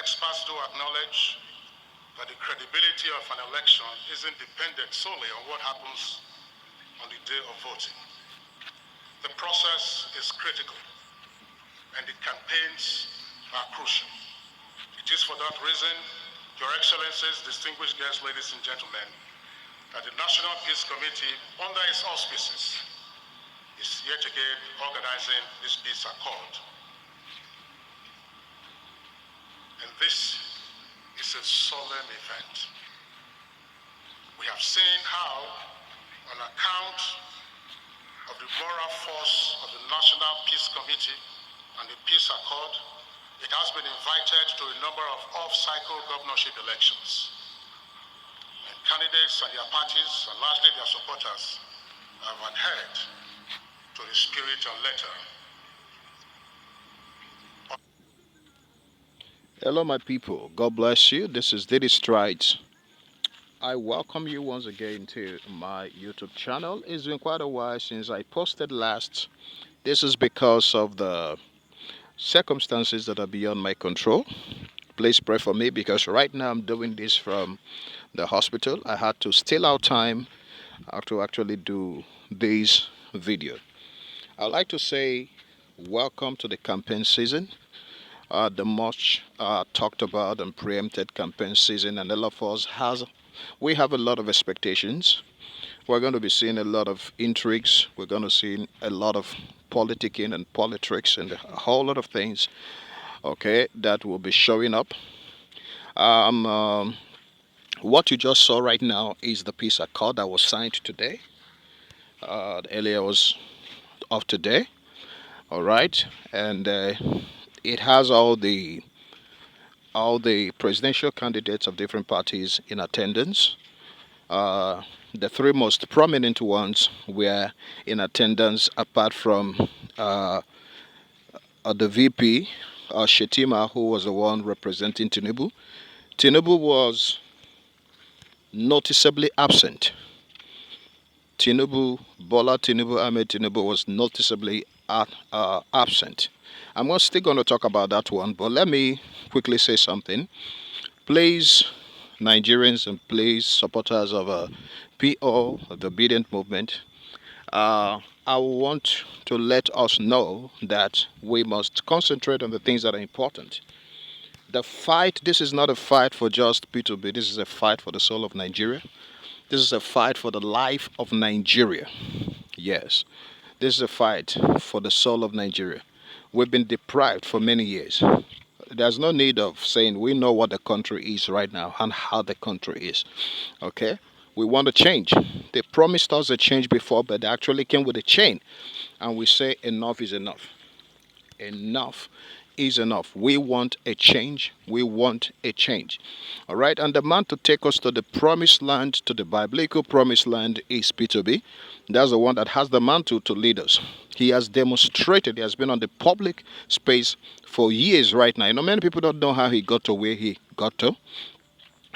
experts do acknowledge that the credibility of an election isn't dependent solely on what happens on the day of voting. The process is critical, and the campaigns are crucial. It is for that reason, Your Excellencies, distinguished guests, ladies and gentlemen, that the National Peace Committee, under its auspices, is yet again organizing this peace accord. And this is a solemn event. We have seen how, on account of the moral force of the National Peace Committee and the Peace Accord, it has been invited to a number of off-cycle governorship elections. And candidates and their parties, and largely their supporters, have adhered to the spirit and letter. Hello, my people. God bless you. This is Diddy Strides. I welcome you once again to my YouTube channel. It's been quite a while since I posted last. This is because of the circumstances that are beyond my control. Please pray for me because right now I'm doing this from the hospital. I had to steal out time to actually do this video. I'd like to say welcome to the campaign season. The much talked about and preempted campaign season, and all of us we have a lot of expectations. We're going to be seeing a lot of intrigues. We're going to see a lot of politicking and politics and a whole lot of things, okay, that will be showing up. What you just saw right now is the peace accord that was signed today. Earlier was of today, all right, and it has all the presidential candidates of different parties in attendance. The three most prominent ones were in attendance, apart from the VP, Shetima, who was the one representing Tinubu. Tinubu was noticeably absent. Bola Tinubu, Ahmed Tinubu was noticeably absent. I'm still going to talk about that one, but let me quickly say something. Please, Nigerians, and please, supporters of PO, the obedient movement, I want to let us know that we must concentrate on the things that are important. The fight, this is not a fight for just P2B, this is a fight for the soul of Nigeria. This is a fight for the life of Nigeria. Yes, this is a fight for the soul of Nigeria. We've been deprived for many years. There's no need of saying we know what the country is right now and how the country is. Okay? We want a change. They promised us a change before, but they actually came with a change. And we say enough is enough. Enough is enough. We want a change. We want a change. All right? And the man to take us to the promised land, to the biblical promised land, is P2B. That's the one that has the mantle to lead us. He has demonstrated, he has been on the public space for years right now. You know, many people don't know how he got to where he got to.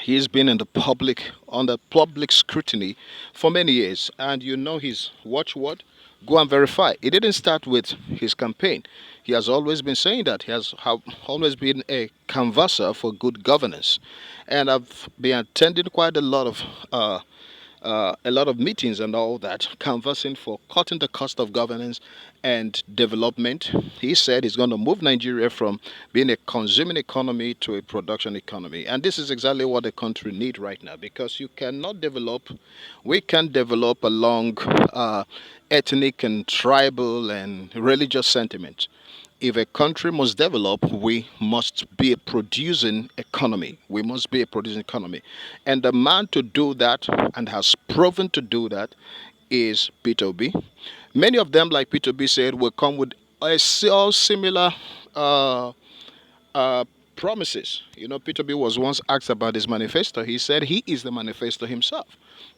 He's been in the public, under public scrutiny for many years. And you know his watchword? Go and verify. It didn't start with his campaign. He has always been saying that. He has always been a canvasser for good governance. And I've been attending quite a lot of meetings and all that, canvassing for cutting the cost of governance and development. He said he's going to move Nigeria from being a consuming economy to a production economy. And this is exactly what the country needs right now, because we can develop along ethnic and tribal and religious sentiment. If a country must develop, we must be a producing economy. We must be a producing economy. And the man to do that, and has proven to do that, is P2B. Many of them, like P2B said, will come with a similar uh, uh, promises. You know, P2B was once asked about his manifesto. He said he is the manifesto himself,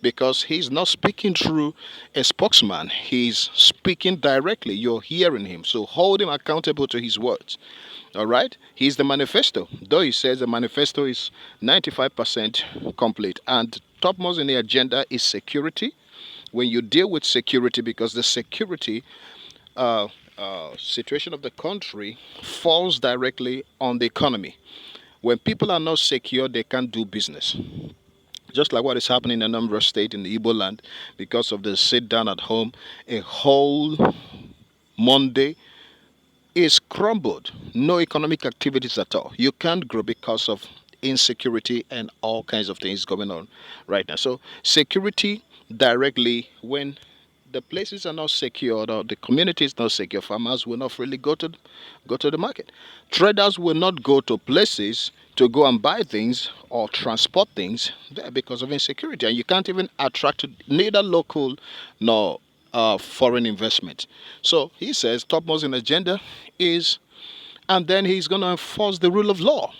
because he's not speaking through a spokesman. He's speaking directly. You're hearing him. So hold him accountable to his words. All right? He's the manifesto. Though he says the manifesto is 95% complete. And topmost in the agenda is security. When you deal with security, because the security situation of the country falls directly on the economy. When people are not secure, they can't do business. Just like what is happening in a number of states in the Igbo land because of the sit down at home, a whole Monday is crumbled. No economic activities at all. You can't grow because of insecurity and all kinds of things going on right now. So security directly when the places are not secured or the community is not secure, farmers will not freely go to the market. Traders will not go to places to go and buy things or transport things there because of insecurity, and you can't even attract neither local nor foreign investment. So he says topmost in agenda is, and then he's going to enforce the rule of law,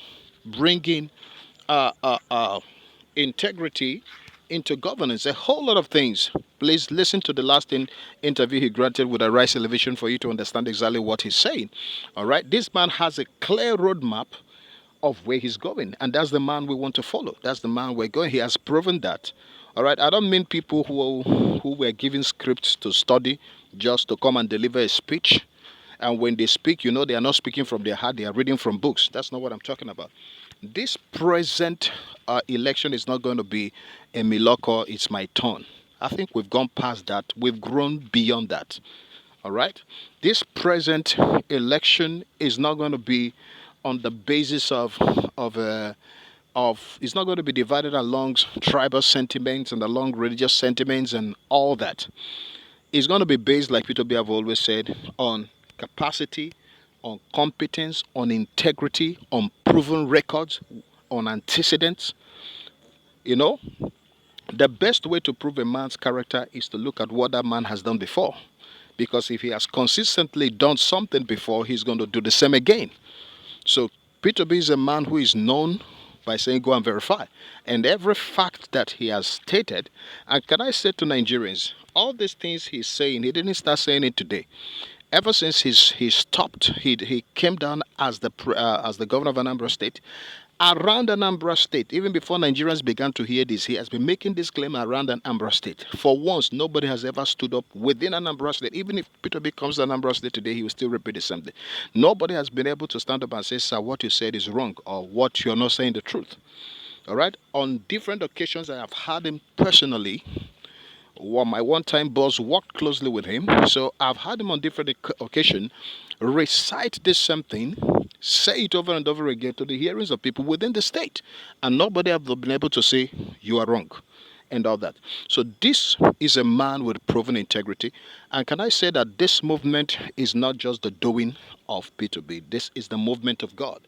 bringing uh, uh, uh, integrity into governance, a whole lot of things. Please listen to the last interview he granted with a Rice Television for you to understand exactly what he's saying. All right, this man has a clear roadmap of where he's going, and that's the man we want to follow. That's the man we're going. He has proven that. All right, I don't mean people who were given scripts to study just to come and deliver a speech. And when they speak, they are not speaking from their heart, they are reading from books. That's not what I'm talking about. This present election is not going to be a Miloko, it's my turn. I think we've gone past that. We've grown beyond that. All right? This present election is not going to be on the basis of uh, it's not going to be divided along tribal sentiments and along religious sentiments and all that. It's going to be based, like Peter B have always said, on capacity, on competence, on integrity, on proven records, on antecedents. You know, the best way to prove a man's character is to look at what that man has done before. Because if he has consistently done something before, he's going to do the same again. So Peter B is a man who is known by saying go and verify. And every fact that he has stated, and can I say to Nigerians, all these things he's saying, he didn't start saying it today. Ever since he stopped, he came down as the governor of Anambra State. Around Anambra State, even before Nigerians began to hear this, he has been making this claim around Anambra State. For once, nobody has ever stood up within Anambra State. Even if Peter becomes Anambra State today, he will still repeat the same thing. Nobody has been able to stand up and say, sir, what you said is wrong, or what you're not saying the truth. All right? On different occasions, I have had him personally. Well, my one-time boss worked closely with him, so I've had him on different occasions recite this same thing, say it over and over again to the hearings of people within the state, and nobody have been able to say you are wrong and all that. So this is a man with proven integrity, and can I say that this movement is not just the doing of P2B, this is the movement of God.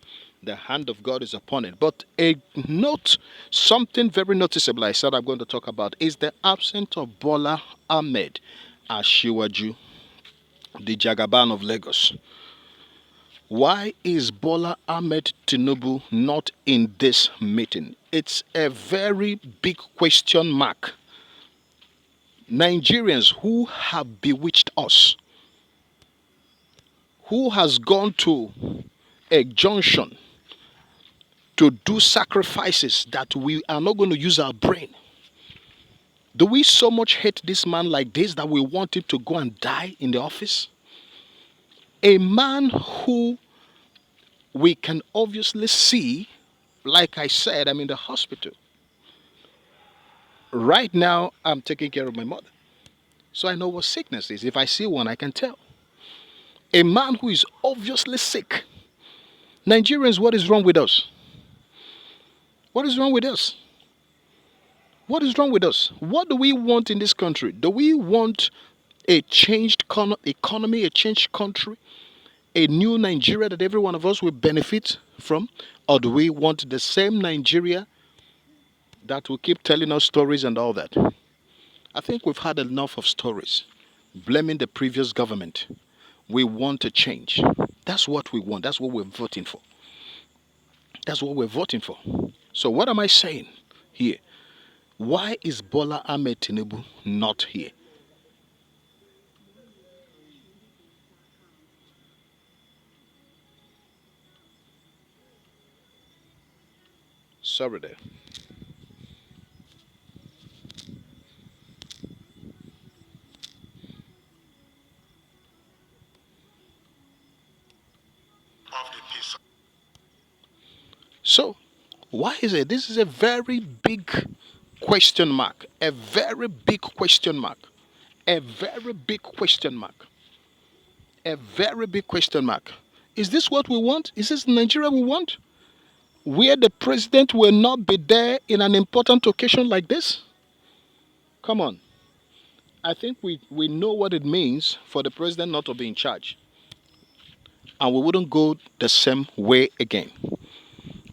The hand of God is upon it. But a note, something very noticeable I said I'm going to talk about is the absence of Bola Ahmed Ashiwaju, the Jagaban of Lagos. Why is Bola Ahmed Tinubu not in this meeting? It's a very big question mark. Nigerians who have bewitched us, who has gone to a junction to do sacrifices that we are not going to use our brain. Do we so much hate this man like this that we want him to go and die in the office? A man who we can obviously see, like I said, I'm in the hospital. Right now, I'm taking care of my mother. So I know what sickness is. If I see one, I can tell. A man who is obviously sick. Nigerians, what is wrong with us? What is wrong with us? What is wrong with us? What do we want in this country? Do we want a changed economy, a changed country, a new Nigeria that every one of us will benefit from? Or do we want the same Nigeria that will keep telling us stories and all that? I think we've had enough of stories blaming the previous government. We want a change. That's what we want. That's what we're voting for. That's what we're voting for. So what am I saying here? Why is Bola Ahmed Tinubu not here? Sorry there. of the peace. So, why is it? This is a very big question mark. A very big question mark. A very big question mark. A very big question mark. Is this what we want? Is this Nigeria we want? Where the president will not be there in an important occasion like this? Come on. I think we know what it means for the president not to be in charge. And we wouldn't go the same way again.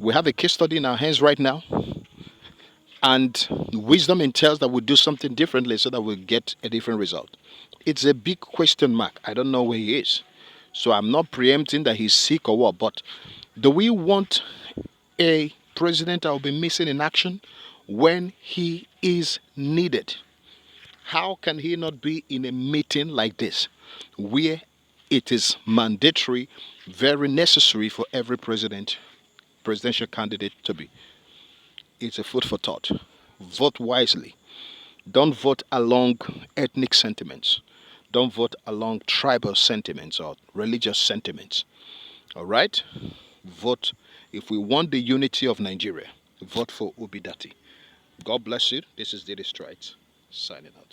We have a case study in our hands right now. And wisdom entails that we do something differently so that we get a different result. It's a big question mark. I don't know where he is. So I'm not preempting that he's sick or what. But do we want a president that will be missing in action when he is needed? How can he not be in a meeting like this where it is mandatory, very necessary for every presidential candidate to be? It's a food for thought. Vote wisely. Don't vote along ethnic sentiments. Don't vote along tribal sentiments or religious sentiments. All right? Vote. If we want the unity of Nigeria, vote for Ubidati. God bless you. This is Diddy Strides, signing out.